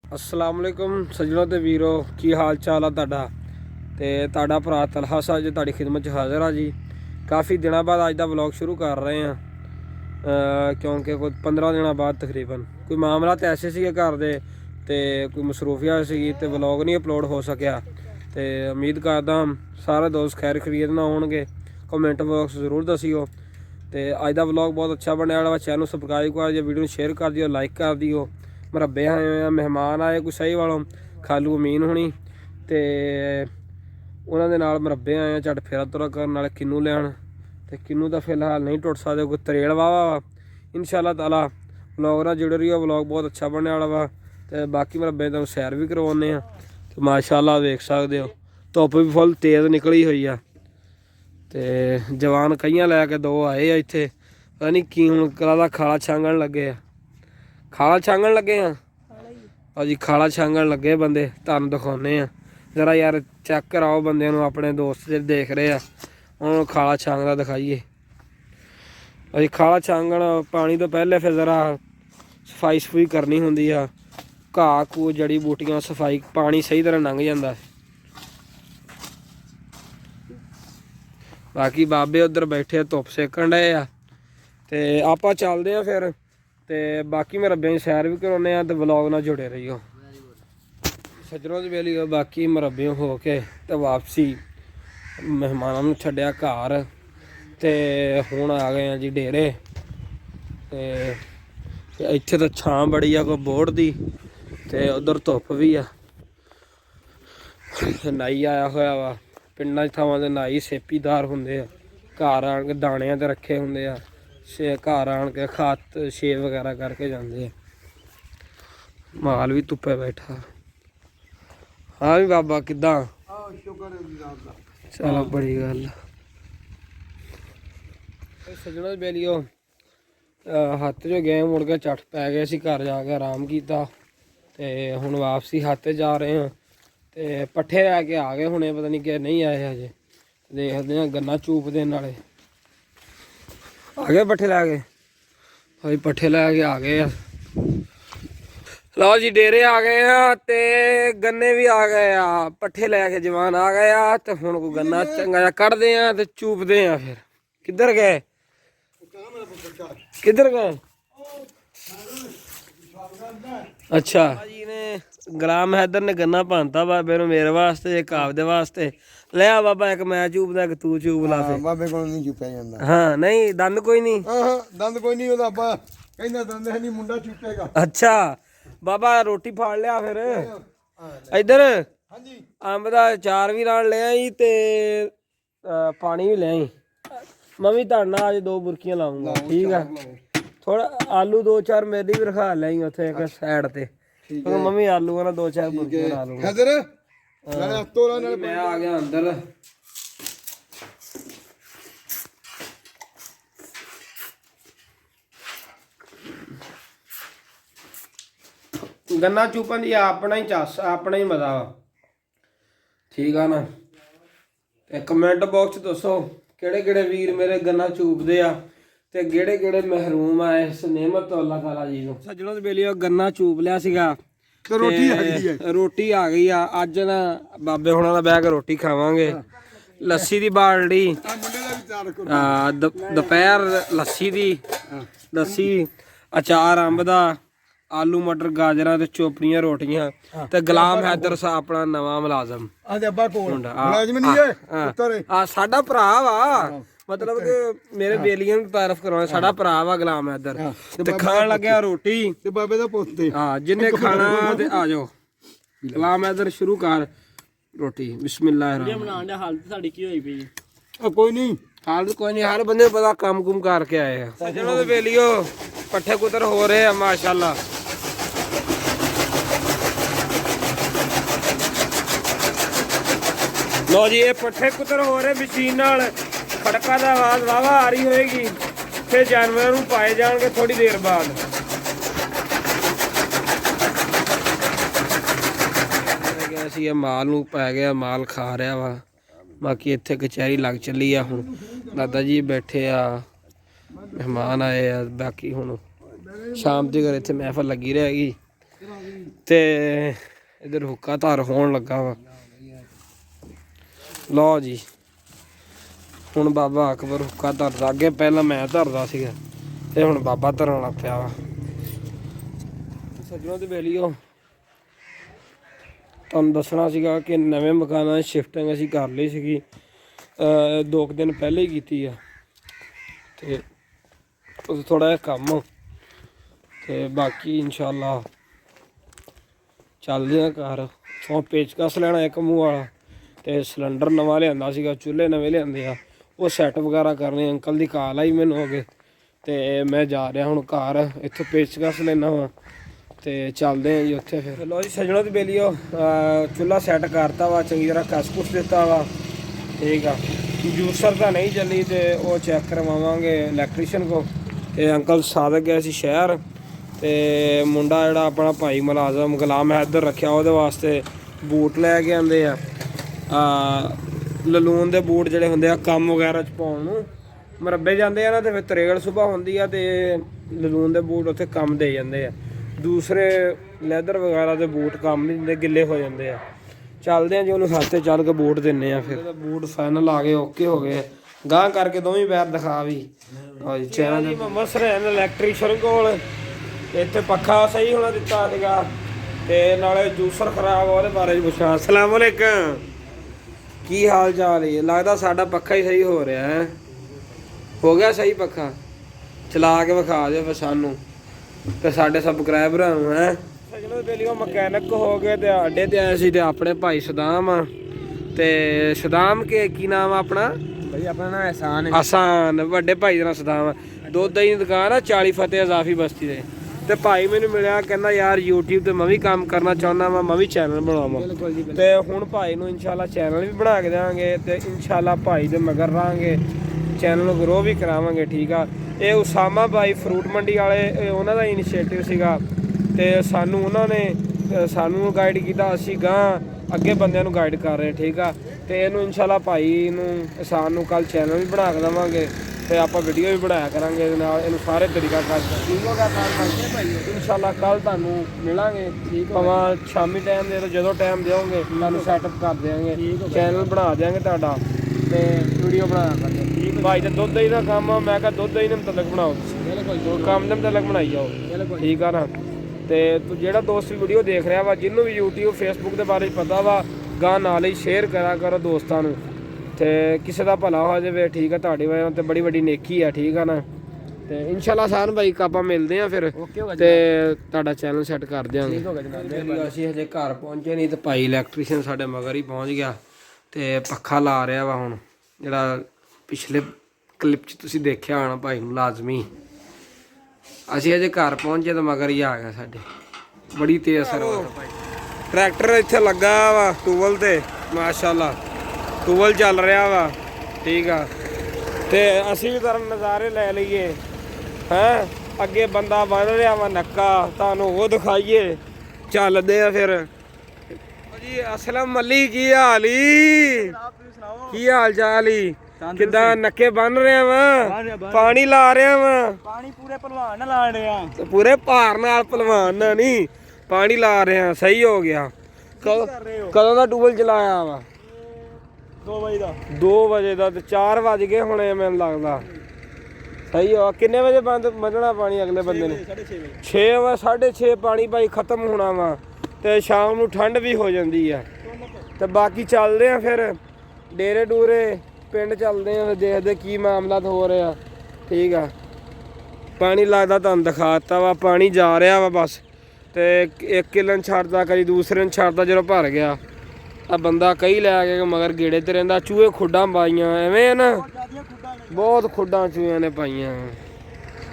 अस्सलाम वालेकुम सज्जनों ते वीरो की हाल चाल है तुहाडा ते तुहाडा भरा तलहा साहब जी तुहाडी खिदमत च हाज़र आ जी। काफ़ी दिनों बाद अज दा व्लॉग शुरू कर रहे हैं क्योंकि कोई 15 दिनों बाद तकरीबन कोई मामला तो ऐसे सी घर दे ते कोई मसरूफियत सी ते व्लॉग नहीं अपलोड हो सकिया। तो उम्मीद करदा सारे दोस्त खैर खैरियत ना होणगे। कमेंट बॉक्स जरूर दसियो। तो अज दा व्लॉग बहुत अच्छा बनने वाला। चैनल सबसक्राइब कर दियो, वीडियो शेयर कर दियो, लाइक कर दियो। मरब्बे आए हुए हैं, मेहमान आए कुछ सही वालों खालू अमीन होनी तो उन्होंने नाल मरब्बे आए हैं। झट फेरा तुरा करन वाले किन्नू लैन तो किन्नू तो फिलहाल नहीं टुट सकते, कोई तरेड़ वावा वा। इंशाअल्लाह ताला व्लॉग ना जुड़े रहियो, व्लॉग बहुत अच्छा बनने वाला वा। तो बाकी मरब्बे तुम सैर भी करवाने हैं तो माशाअल्लाह वेख सकते हो। धुप्प भी फुल तेज़ निकली हुई है तो जवान कईयां लैके दो आए इत्थे, पता नहीं की हुण कला खाला छांगण लगे। खाला छांगण लगे हैं अजी, खाला छांगण लगे बंदे। तुहानूं दिखाने हैं जरा यार, चेक कराओ बंदे अपने दोस्त जो देख रहे हैं उन्होंने खाला छांगदा दिखाइए। अजी खाला छांगण पानी तो पहले फिर जरा सफाई सफूई करनी होंदी है, घाह घू जड़ी बूटियां सफाई, पानी सही तरह लंघ जाता है। बाकी बाबे उधर बैठे धुप सेकण डे आ ते आपां चलदे आ फिर ते बाकी मरब्बे की सैर भी कराने तो व्लॉग ना जुड़े रहियो सज्जनों की बेली। बाकी मरब्बे हो के तो वापसी मेहमानों छड्डिया घर ते हुण आ गए हैं जी डेरे। ते इत्थे तो छां बड़ी आ कोई बोर्ड दी ते उधर धुप भी आ। नाई आया होया वा, पिंडां थावां दे नाई सेपीदार हुंदे आ, घर आण के दाणियां ते रखे हुंदे आ, घर आण के खात शेव वगैरह करके जाते हैं। माल भी धुप्पे बैठा। हाँ भी बाबा किदा चलो बड़ी गल। सज्जनों बेलियो हत्थ जो गए मुड़ के झट पै गए सी, घर जाके आराम किया ते हुण वापसी हत्थ जा रहे हैं ते पट्ठे लैके आ गए हुणे, पता नहीं कि नहीं आए अजे। देखते हैं गन्ना चूपदे नाले आ गए पट्ठे लैके। भाई पट्ठे लैके आ गए। लो जी डेरे आ गए हैं ते गन्ने भी आ गए आ, पट्ठे लैके जवान आ गए आ ते हुण कोई गन्ना चंगा जा कढ़दे आ ते चूपदे आ। फिर किधर गए किधर गए? अच्छा जी ने गुलाम हैदर ने गन्ना भनता बाबे नूं मेरे वास्ते, एक आपदे वास्ते। ले आ बाबा, एक मैं चूपदा एक तू चूप ला। फिर बाबे को नहीं चुपया जांदा। हाँ नहीं दंद कोई नहीं। हां दंद कोई नहीं, ओदा बा कहंदा दंद है नहीं, मुंडा चुपेगा। अच्छा बाबा रोटी फाड़ लिया फिर इधर। हां जी अंब दा अचार भी नाल ले आई ते पानी भी ले आई। मैं भी तुहाडे नाल अज 2 बुरकियां लाऊंगा, ठीक है। थोड़ा आलू 2-4 मेरे भी रखा लें उत्थे एक साइड ते, क्योंकि मम्मी आलू ना 2-4 बुरकियां बना लूंगा। हैदर नाले तोला नाले मैं आ गया अंदर। गन्ना चूपन दी अपना ही चस, अपना ही मजा वा, ठीक है ना। ते कमेंट बॉक्स दसो किहड़े किहड़े वीर मेरे गन्ना चूपदे आ ते किहड़े किहड़े महरूम आ इस नेमत तो अल्लाह ताला जी को। सज्जनों ते बेलियो गन्ना चूप लिया सीगा तो रोटी आ गई है। रोटी आ गई आ। अज ना बाबे हुणां दा बैठ के रोटी खावांगे। लस्सी दी बाल्टी, मुंडे दा भी चार रखो। दोपहर लस्सी दी, लस्सी अचार अंब दा, आलू मटर गाजरा ते चोपड़ियां रोटियां ते गुलाम हैदर सा अपना नवां मुलाजम। आज अब्बा कोल मुंडा मुलाजम नहीं है पुੱਤਰ आ साडा भरा वा, मतलब कि मेरे बेलियां नूं तारीफ करवाने साडा भरा वा गुलाम हैदर ते खाण लग्या रोटी ते बाबे दा पोते। हाँ जिन्ने खाना ते आ जाओ गुलाम हैदर शुरू कर रोटी। बिस्मिल्लाह बनाने दी हालत साडी की होई पई ओ कोई नहीं, हालत कोई नहीं, हर बंदे पता काम कुम करके आए हैं। सज्जनों दे बेलियो पट्ठे कुतर हो रहे हैं माशाल्लाह। लो जी ये पट्ठे कुतर हो रहे मशीन नाल, खड़का दा आवाज वावा आ रही होएगी, फिर जानवरों नूं पाए जाणगे थोड़ी देर बाद। ये माल नूं पै गया, माल खा रहा वा। बाकी इत्थे कचहरी लग चली आ हुण, दादा जी बैठे आ, मेहमान आए आ। बाकी हुण शाम तक इत्थे महफल लगी रहेगी ਤੇ ਇਧਰ ਹੁੱਕਾ ਧਾਰ ਹੋਣ ਲੱਗਾ ਵਾ। ਲਓ ਜੀ ਹੁਣ ਬਾਬਾ ਅਕਬਰ ਹੁੱਕਾ ਧਰਦਾ। ਅੱਗੇ ਪਹਿਲਾਂ ਮੈਂ ਧਰਦਾ ਸੀਗਾ ਤੇ ਹੁਣ ਬਾਬਾ ਧਰਨ ਲੱਗ ਪਿਆ ਵਾ। ਸੱਜਣੋਂ ਤੇ ਬੇਲੀਓ ਤੁਹਾਨੂੰ ਦੱਸਣਾ ਸੀਗਾ ਕਿ ਨਵੇਂ ਮਕਾਨਾਂ ਦੀ ਸ਼ਿਫਟਿੰਗ ਅਸੀਂ ਕਰ ਲਈ ਸੀਗੀ 2 ਦਿਨ ਪਹਿਲੇ ਹੀ ਕੀਤੀ ਆ। ਤੇ ਉਸ ਥੋੜਾ ਜਿਹਾ ਕੰਮ ਤੇ ਬਾਕੀ ਇਨਸ਼ਾਅੱਲਾ ਚੱਲਦੇ ਆ ਘਰ। ਸੋ ਪੇਚਕਸ ਲੈਣਾ ਇੱਕ ਮੂੰਹ ਵਾਲਾ ਤੇ ਸਿਲੰਡਰ ਨਵਾਂ ਲਿਆਂਦਾ ਸੀਗਾ, ਚੁੱਲ੍ਹੇ ਨਵੇਂ ਲਿਆਂਦੇ ਆ, ਉਹ ਸੈੱਟ ਵਗੈਰਾ ਕਰਨੇ। ਅੰਕਲ ਦੀ ਕਾਲ ਆਈ ਮੈਨੂੰ ਹੋ ਗਏ ਤੇ ਮੈਂ ਜਾ ਰਿਹਾ ਹੁਣ ਘਰ। ਇੱਥੋਂ ਪੇਚਕਸ ਲੈਣਾ ਵਾ ਤੇ ਚੱਲਦੇ ਆ ਜੀ ਉੱਥੇ ਫਿਰ। ਲੋ ਜੀ ਸੱਜਣੋਂ ਤੇ ਬੇਲੀਓ ਚੁੱਲ੍ਹਾ ਸੈੱਟ ਕਰਤਾ ਵਾ, ਚੰਗੀ ਤਰ੍ਹਾਂ ਕਸ ਕੁਸ ਦਿੱਤਾ ਵਾ। ਠੀਕ ਆ, ਜੂਸਰ ਤਾਂ ਨਹੀਂ ਚੱਲੀ ਤੇ ਉਹ ਚੈੱਕ ਕਰਵਾਵਾਂਗੇ ਇਲੈਕਟ੍ਰੀਸ਼ੀਅਨ ਕੋ। ਤੇ ਅੰਕਲ ਸਾਦਕ ਗਏ ਸੀ ਸ਼ਹਿਰ ਤੇ ਮੁੰਡਾ ਜਿਹੜਾ ਆਪਣਾ ਭਾਈ ਮੁਲਾਜ਼ਮ ਗੁਲਾਮ ਹੈਦਰ ਰੱਖਿਆ ਉਹਦੇ ਵਾਸਤੇ ਬੂਟ ਲੈ ਕੇ ਆਂਦੇ ਆ। ਲਲੂਨ ਦੇ ਬੂਟ ਜਿਹੜੇ ਹੁੰਦੇ ਆ ਕੰਮ ਵਗੈਰਾ 'ਚ ਪਾਉਣ ਨੂੰ, ਮਰੱਬੇ ਜਾਂਦੇ ਆ ਨਾ ਤੇ ਫਿਰ ਤਰੇੜ ਸੁਬਾ ਹੁੰਦੀ ਆ ਤੇ ਲਲੂਨ ਦੇ ਬੂਟ ਉੱਥੇ ਕੰਮ ਦੇ ਜਾਂਦੇ ਆ। ਦੂਸਰੇ ਲੈਦਰ ਵਗੈਰਾ ਦੇ ਬੂਟ ਕੰਮ ਨਹੀਂ ਦਿੰਦੇ, ਗਿੱਲੇ ਹੋ ਜਾਂਦੇ ਆ। ਚੱਲਦੇ ਆ ਜੀ ਉਹਨੂੰ ਹੱਥੇ ਚੱਲ ਕੇ ਬੂਟ ਦਿੰਨੇ ਆ। ਫਿਰ ਬੂਟ ਫਾਈਨਲ ਆ ਗਏ, ਓਕੇ ਹੋ ਗਏ। ਗਾਂਹ ਕਰਕੇ ਦੋਵੇਂ ਪੈਰ ਦਿਖਾ ਵੀ ਚੈਨਲ ਮੁਹੰਮਦ ਸਰਹੈਨ ਇਲੈਕਟ੍ਰੀਸ਼ੀਅਨ ਕੋਲ। ਇੱਥੇ ਪੱਖਾ ਸਹੀ ਹੋਣਾ ਦਿੱਤਾ ਸੀਗਾ ਤੇ ਨਾਲੇ ਜੂਸਰ ਖਰਾਬ ਉਹਦੇ ਬਾਰੇ ਪੁੱਛਾਂ। ਅਸਲਾਮ ਵਾਲੇਕਮ, ਕੀ ਹਾਲ ਚਾਲ ਹੈ? ਲੱਗਦਾ ਸਾਡਾ ਪੱਖਾ ਹੀ ਸਹੀ ਹੋ ਰਿਹਾ ਹੈ। ਹੋ ਗਿਆ ਸਹੀ ਪੱਖਾ? ਚਲਾ ਕੇ ਵਿਖਾ ਦਿਓ ਫਿਰ ਸਾਨੂੰ ਤੇ ਸਾਡੇ ਸਬਸਕ੍ਰਾਈਬਰਾਂ ਨੂੰ। ਹੈ ਸਜਣੋ ਬੇਲੀਓ ਮਕੈਨਿਕ ਹੋ ਗਏ ਤੇ ਅੱਡੇ ਤੇ ਆਏ ਸੀ ਤੇ ਆਪਣੇ ਭਾਈ ਸਦਾਮ ਆ ਤੇ ਸਦਾਮ ਕੇ ਕੀ ਨਾਮ ਆ ਆਪਣਾ? ਭਾਈ ਆਪਣਾ ਨਾਮ ਆਸਾਨ ਹੈ। ਆਸਾਨ, ਵੱਡੇ ਭਾਈ ਦਾ ਨਾਮ ਸਦਾਮ ਆ। ਦੁੱਧ ਦਹੀਂ ਦੀ ਦੁਕਾਨ ਆ 40 ਫਤਿਹ ਇਜ਼ਾਫੀ ਬਸਤੀ ਦੇ। ਤੇ ਭਾਈ ਮੈਨੂੰ ਮਿਲਿਆ, ਕਹਿੰਦਾ ਯਾਰ YouTube ਤੇ ਮੈਂ ਵੀ ਕੰਮ ਕਰਨਾ ਚਾਹੁੰਦਾ ਵਾ, ਮੈਂ ਵੀ ਚੈਨਲ ਬਣਾਵਾਂ। ਤੇ ਹੁਣ ਭਾਈ ਨੂੰ ਇਨਸ਼ਾਅੱਲਾ ਚੈਨਲ ਵੀ ਬਣਾ ਕੇ ਦੇਵਾਂਗੇ ਤੇ ਇਨਸ਼ਾਅੱਲਾ ਭਾਈ ਦੇ ਮਗਰ ਰਹਾਂਗੇ, ਚੈਨਲ ਨੂੰ ਗਰੋ ਵੀ ਕਰਾਵਾਂਗੇ। ਠੀਕ ਆ, ਇਹ ਉਸਾਮਾ ਭਾਈ ਫਰੂਟ ਮੰਡੀ ਵਾਲੇ, ਉਹਨਾਂ ਦਾ ਇਨੀਸ਼ੀਏਟਿਵ ਸੀਗਾ ਤੇ ਸਾਨੂੰ ਉਹਨਾਂ ਨੇ ਸਾਨੂੰ ਗਾਈਡ ਕੀਤਾ, ਅਸੀਂ ਗਾਂਹ ਅੱਗੇ ਬੰਦਿਆਂ ਨੂੰ ਗਾਈਡ ਕਰ ਰਹੇ। ਠੀਕ ਆ, ਤੇ ਇਹਨੂੰ ਇਨਸ਼ਾਅੱਲਾ ਭਾਈ ਨੂੰ ਆਸਾਨ ਨੂੰ ਕੱਲ ਚੈਨਲ ਵੀ ਬਣਾ ਕੇ ਦੇਵਾਂਗੇ ਤੇ ਆਪਾਂ ਵੀਡੀਓ ਵੀ ਬਣਾਇਆ ਕਰਾਂਗੇ ਇਹਦੇ ਨਾਲ। ਇਹਨੂੰ ਸਾਰੇ ਤਰੀਕਾ ਕਰ ਠੀਕ ਹੋ ਗਿਆ ਭਾਈ। ਇਨਸ਼ਾਅੱਲਾ ਕੱਲ ਤੁਹਾਨੂੰ ਮਿਲਾਂਗੇ, ਭਾਵੇਂ ਸ਼ਾਮੀ ਟਾਈਮ ਦੇ ਜਦੋਂ ਟਾਈਮ ਦਿਓਗੇ ਤੁਹਾਨੂੰ ਸੈਟਅਪ ਕਰ ਦਿਆਂਗੇ, ਚੈਨਲ ਬਣਾ ਦਿਆਂਗੇ ਤੁਹਾਡਾ ਤੇ ਵੀਡੀਓ ਬਣਾਇਆ ਕਰਾਂਗੇ। ਭਾਈ ਦਾ ਦੁੱਧ ਦਹੀਂ ਦਾ ਕੰਮ ਆ, ਮੈਂ ਕਿਹਾ ਦੁੱਧ ਦਹੀਂ ਦੇ ਮੁਤਲਕ ਬਣਾਓ ਤੁਸੀਂ, ਕੰਮ ਦੇ ਮੁਤਲਕ ਬਣਾਈ ਜਾਓ। ਠੀਕ ਆ ਨਾ? ਤੇ ਤੂੰ ਜਿਹੜਾ ਦੋਸਤ ਵੀਡੀਓ ਦੇਖ ਰਿਹਾ ਵਾ, ਜਿਹਨੂੰ ਵੀ YouTube Facebook ਦੇ ਬਾਰੇ ਪਤਾ ਵਾ, ਗਾਂ ਨਾਲ ਹੀ ਸ਼ੇਅਰ ਕਰਾ ਕਰੋ ਦੋਸਤਾਂ ਨੂੰ ਤੇ ਕਿਸੇ ਦਾ ਭਲਾ ਹੋ ਜਾਵੇ। ਠੀਕ ਆ, ਤੁਹਾਡੀ ਵਜ੍ਹਾ ਤੇ ਬੜੀ ਵੱਡੀ ਨੇਕੀ ਆ। ਠੀਕ ਆ ਨਾ? ਤੇ ਇਨਸ਼ਾਅੱਲਾ ਆਸਾਨ ਭਾਈ ਆਪਾਂ ਮਿਲਦੇ ਆ ਫਿਰ ਤੇ ਤੁਹਾਡਾ ਚੈਨਲ ਸੈੱਟ ਕਰ ਦਿਆਂਗੇ। ਅਸੀਂ ਹਜੇ ਘਰ ਪਹੁੰਚੇ ਨਹੀਂ ਤੇ ਭਾਈ ਇਲੈਕਟ੍ਰੀਸ਼ੀਅਨ ਸਾਡੇ ਮਗਰ ਹੀ ਪਹੁੰਚ ਗਿਆ ਤੇ ਪੱਖਾ ਲਾ ਰਿਹਾ ਵਾ ਹੁਣ, ਜਿਹੜਾ ਪਿਛਲੇ ਕਲਿੱਪ 'ਚ ਤੁਸੀਂ ਦੇਖਿਆ ਹੋਣਾ ਭਾਈ ਮੁਲਾਜ਼ਮੀ। ਅਸੀਂ ਹਜੇ ਘਰ ਪਹੁੰਚੇ ਤਾਂ ਮਗਰ ਹੀ ਆ ਗਿਆ ਸਾਡੇ, ਬੜੀ ਤੇਜ਼ ਸਰਵਿਸ ਭਾਈ। ਟਰੈਕਟਰ ਇੱਥੇ ਲੱਗਾ ਵਾ ਟੂਬਲ ਤੇ, ਮਾਸ਼ਾਅੱਲਾ ਟੂਬਲ ਚੱਲ ਰਿਹਾ ਵਾ। ਠੀਕ ਆ, ਤੇ ਅਸੀਂ ਵੀ ਕਰਨ ਨਜ਼ਾਰੇ ਲੈ ਲਈਏ। ਹੈਂ ਅੱਗੇ ਬੰਦਾ ਬਣ ਰਿਹਾ ਵਾ ਨੱਕਾ, ਤੁਹਾਨੂੰ ਉਹ ਦਿਖਾਈਏ। ਚੱਲਦੇ ਆ ਫਿਰ ਜੀ। ਅਸਲਮ ਮੱਲੀ, ਕੀ ਹਾਲ ਈ? ਕੀ ਹਾਲ ਚਾਲ ਈ? ਕਿੱਦਾਂ ਨੱਕੇ ਬੰਨ ਰਿਹਾ ਵਾ? ਪਾਣੀ ਲਾ ਰਿਹਾ ਵਾ? ਪਾਣੀ ਪੂਰੇ ਭਲਵਾਨ ਨਾਲ ਲਾ ਰਿਹਾ, ਪੂਰੇ ਭਾਰ ਨਾਲ, ਭਲਵਾਨ ਨਾਲ ਨਹੀਂ, ਪਾਣੀ ਲਾ ਰਿਹਾ। ਸਹੀ ਹੋ ਗਿਆ। ਕਦੋਂ ਦਾ ਟੂਬਲ ਚਲਾਇਆ ਵਾ? 2 ਵਜੇ ਦਾ। 2 ਵਜੇ ਦਾ ਤੇ 4 ਵਜ ਗਏ ਹੁਣੇ ਮੈਨੂੰ ਲੱਗਦਾ। ਸਹੀ ਹੋ। ਕਿੰਨੇ ਵਜੇ ਬੰਨਣਾ ਪਾਣੀ ਅਗਲੇ ਬੰਦੇ ਨੇ? 6 ਵਜੇ 6:30 ਪਾਣੀ ਭਾਈ ਖਤਮ ਹੋਣਾ ਵਾ ਤੇ ਸ਼ਾਮ ਨੂੰ ਠੰਡ ਵੀ ਹੋ ਜਾਂਦੀ ਆ। ਤੇ ਬਾਕੀ ਚੱਲਦੇ ਆ ਫਿਰ ਡੇਰੇ ਡੂਰੇ ਪਿੰਡ ਚੱਲਦੇ ਆ, ਦੇਖਦੇ ਕੀ ਮਾਮਲਾ ਹੋ ਰਿਹਾ। ਠੀਕ ਆ, ਪਾਣੀ ਲੱਗਦਾ ਤੁਹਾਨੂੰ ਦਿਖਾ ਦਿੱਤਾ ਵਾ, ਪਾਣੀ ਜਾ ਰਿਹਾ ਵਾ ਬਸ। ਤੇ ਇੱਕ ਕਿੱਲਨ ਛੱਡਦਾ, ਕਦੀ ਦੂਸਰੇ ਨੂੰ ਛੱਡਦਾ। ਜਦੋਂ ਭਰ ਗਿਆ ਆ ਬੰਦਾ ਕਈ ਲੈ ਕੇ ਮਗਰ ਗੇੜੇ ਤੇ ਰਹਿੰਦਾ। ਚੂਹੇ ਖੁੱਡਾਂ ਪਾਈਆਂ ਐਵੇਂ ਹੈ ਨਾ, ਬਹੁਤ ਖੁੱਡਾਂ ਚੂਹਿਆਂ ਨੇ ਪਾਈਆਂ।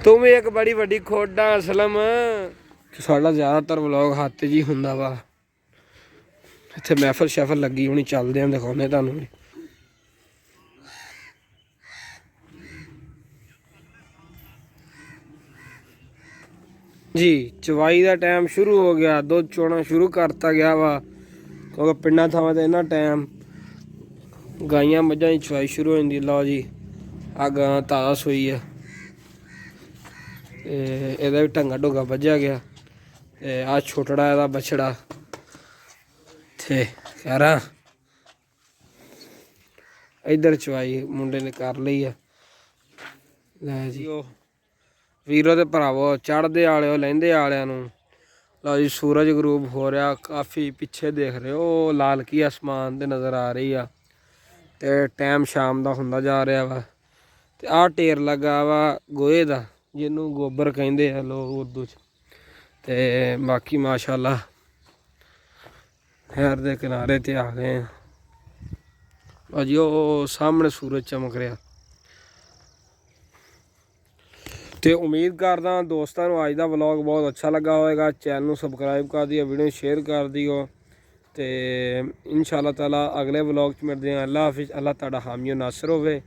ਤੂੰ ਵੀ ਇੱਕ ਬੜੀ ਵੱਡੀ ਖੁੱਡਾਂ ਅਸਲਮ। ਸਾਡਾ ਜ਼ਿਆਦਾਤਰ ਵਲੋਗ ਹੱਥ ਜੀ ਹੁੰਦਾ ਵਾ। ਇੱਥੇ ਮਹਿਫਲ ਸ਼ੈਫਲ ਲੱਗੀ ਹੋਣੀ, ਚੱਲਦੇ ਆਂ ਦਿਖਾਉਂਦੇ ਤੁਹਾਨੂੰ ਵੀ। ਜੀ ਚਵਾਈ ਦਾ ਟਾਈਮ ਸ਼ੁਰੂ ਹੋ ਗਿਆ, ਦੁੱਧ ਚੋਣਾ ਸ਼ੁਰੂ ਕਰਤਾ ਗਿਆ ਵਾ ਕਿਉਂਕਿ ਪਿੰਡਾਂ ਥਾਵਾਂ ਤੇ ਇਹਨਾਂ ਟਾਈਮ ਗਾਈਆਂ ਮੱਝਾਂ ਦੀ ਚਵਾਈ ਸ਼ੁਰੂ ਹੋ ਜਾਂਦੀ। ਲਓ ਜੀ ਆ ਗਾਂ ਤਾਜ਼ਾ ਸੂਈ ਆ ਤੇ ਇਹਦਾ ਵੀ ਢੰਗਾ ਢੋਗਾ ਵੱਜਿਆ ਗਿਆ ਤੇ ਆ ਛੋਟੜਾ ਇਹਦਾ ਬਛੜਾ ਤੇ ਖੈਰਾਂ ਇੱਧਰ ਚਵਾਈ ਮੁੰਡੇ ਨੇ ਕਰ ਲਈ ਆ। ਲੈ ਜੀ ਉਹ ਵੀਰੋ ਤੇ ਭਰਾਵੋ ਚੜ੍ਹਦੇ ਵਾਲਿਓ ਲਹਿੰਦੇ ਵਾਲਿਆਂ ਨੂੰ ਲਓ ਜੀ ਸੂਰਜ ਗਰੂਬ ਹੋ ਰਿਹਾ ਕਾਫੀ ਪਿੱਛੇ ਦੇਖ ਰਹੇ ਹੋ ਲਾਲ ਕੀ ਆਸਮਾਨ ਤੇ ਨਜ਼ਰ ਆ ਰਹੀ ਆ ਤੇ ਟਾਈਮ ਸ਼ਾਮ ਦਾ ਹੁੰਦਾ ਜਾ ਰਿਹਾ ਵਾ ਤੇ ਆਹ ਢੇਰ ਲੱਗਾ ਵਾ ਗੋਹੇ ਦਾ ਜਿਹਨੂੰ ਗੋਬਰ ਕਹਿੰਦੇ ਆ ਲੋਕ ਉਰਦੂ 'ਚ ਤੇ ਬਾਕੀ ਮਾਸ਼ਾਅੱਲਾ ਨਹਿਰ ਦੇ ਕਿਨਾਰੇ ਤੇ ਆ ਗਏ ਆ। ਭਾਜੀ ਉਹ ਸਾਹਮਣੇ ਸੂਰਜ ਚਮਕ ਰਿਹਾ ਤੇ ਉਮੀਦ ਕਰਦਾ ਦੋਸਤਾਂ ਨੂੰ ਅੱਜ ਦਾ ਵਲੌਗ ਬਹੁਤ ਅੱਛਾ ਲੱਗਾ ਹੋਵੇਗਾ। ਚੈਨਲ ਨੂੰ ਸਬਸਕ੍ਰਾਈਬ ਕਰ ਦਿਓ, ਵੀਡੀਓ ਸ਼ੇਅਰ ਕਰ ਦਿਓ ਤੇ ਇਨਸ਼ਾ ਅੱਲਾਹ ਤਾਲਾ ਅਗਲੇ ਵਲੌਗ 'ਚ ਮਿਲਦੇ ਹਾਂ। ਅੱਲਾ ਹਾਫਿਜ਼। ਅੱਲਾ ਤੁਹਾਡਾ ਹਾਮੀ ਨਾਸਰ ਹੋਵੇ।